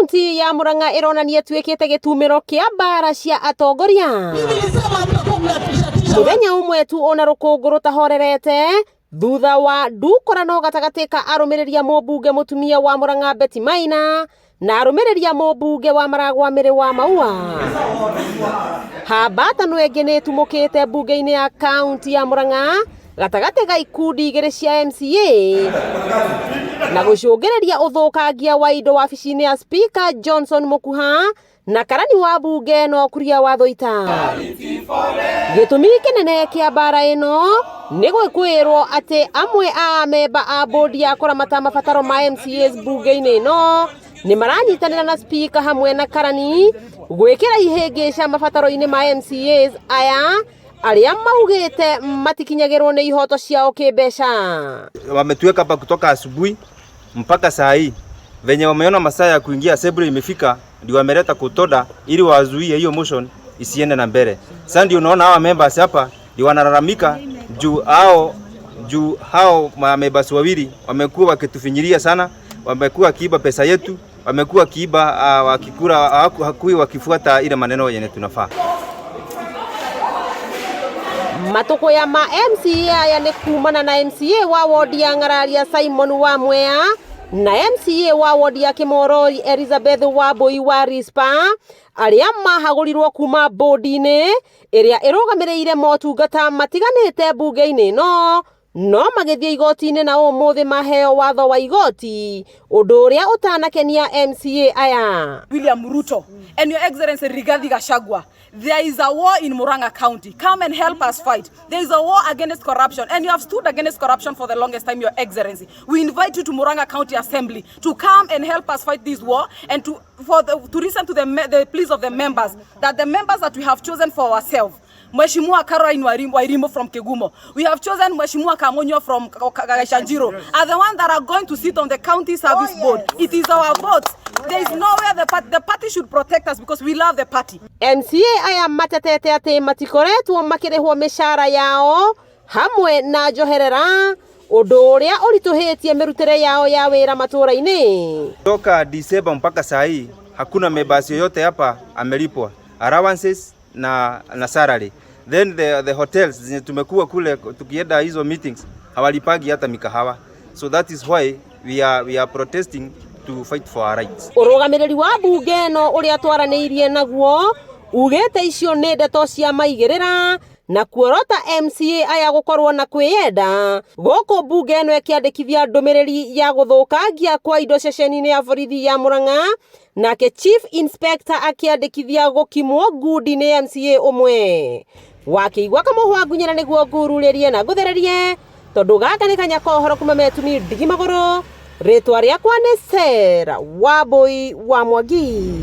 Kaunti ya Murang'a ironania twikite gitumiro kia mbara cia atongoria. Muthenya umwe tu ona rukungu rutahorerete thutha wa ndukorano gatagati ka arũmĩrĩri MBUNGE mutumia wa Murang'a Betty MAINA na arũmĩrĩri MBUNGE wa maragwamĩrĩ wa Maua. Hambatano ĩngĩ nĩ ĩtumũkĩte mbunge-inĩ ya kaunti ya Murang'a gatagati ga ikundi igĩrĩ cia MCA na gũcũngĩrĩria ũthũkangia wa indo wabici-inĩ ya SPIKA Johnson Mũkuha na karani wa mbunge no kuria watho ita. Gĩtũmi kĩnene kĩa mbara ĩno nĩ gwĩkwĩrwo atĩ amwe a memba a bodi ya kũramata mabataro ma MCAs mbunge-inĩ ĩno nĩ maranyitanĩra na SPIKA hamwe na karani gwĩkĩra ihĩngĩca mabataro-inĩ ma MCAs aya aria maugite matikinyagirwo ni ihoto ciao kĩmbeca. Wametuweka hapa kutoka asubuhi mpaka saa hii. Venye wameona masaa ya kuingia assembly imefika, ndio wameleta kutoda ili wazuie hiyo motion isiende na mbele. Sasa ndio unaona hawa members hapa ndio wanalalamika juu hao members wawili wamekuwa wakitufinyiria sana, wamekuwa kiiba pesa yetu, wamekuwa kiiba wakikura hakui wakifuata ile maneno yenye tunafaa. Matoko ya ma MCA aya nĩ kumana na MCA wa wodi ya Ng'araria Simon wa Mwea na MCA wa wodi ya Kimorori Elizabeth Wambui wa Rispa aria mahagũrirwo kuma bodi-inĩ ĩrĩa ĩrũgamĩrĩire motungata matiganĩte mbunge-inĩ no magĩthiĩ igoti-inĩ na ũmũthĩ maheo watho wa igoti ũndũ ũrĩa ũtanakenia MCA aya. William Ruto and Your Excellency Rigathi Gachagua, there is a war in Murang'a County. Come and help us fight. There is a war against corruption, and you have stood against corruption for the longest time, Your Excellency. We invite you to Murang'a County Assembly to come and help us fight this war and to listen to the pleas of the members, that the members that we have chosen for ourselves, Mheshimiwa KARANI Wairimo from Kegumo, we have chosen Mheshimiwa Kamonyo from Shanjiro, are the ones that are going to sit on the county service board. It is our votes. There is nowhere the party should protect us because we love the party. MCA aya matetete ati matikoretwo makirihwo mishara yao hamwe na njoherera ũndũ ũrĩa ũritũhĩtie mĩrutĩre yao ya wĩra matũra-inĩ. Toka December mpaka saa hii hakuna members yoyote hapa amelipwa allowances na salary. Then the hotels zenye tumekuwa kule tukienda hizo meetings hawalipagi hata mikahawa. So that is why we are protesting to fight for our rights. Ũrũgamĩrĩri wa mbunge no ũrĩa twaranĩirie naguo ugĩte icio nĩ ndeto cia maigĩrĩra na kuorota MCA aya gũkorwo na kwĩyenda gũkũ mbunge ĩno ĩkĩandĩkithia ndũmĩrĩri ya gũthũkangia kwa indo ceceni-inĩ ya borithi ya Murang'a nake Chief Inspector akĩandĩkithia gũkimwo ngundi nĩ MCA ũmwe. Wakĩigua kamũhwa ngunyĩra nĩguo ngururĩrie na ngũthererie tondũ gaka nĩ kanya kohoro kuma metumi ndigi magũrũ. Rĩtwa rĩakwa nĩ Sarah Wambui wa Mwangi.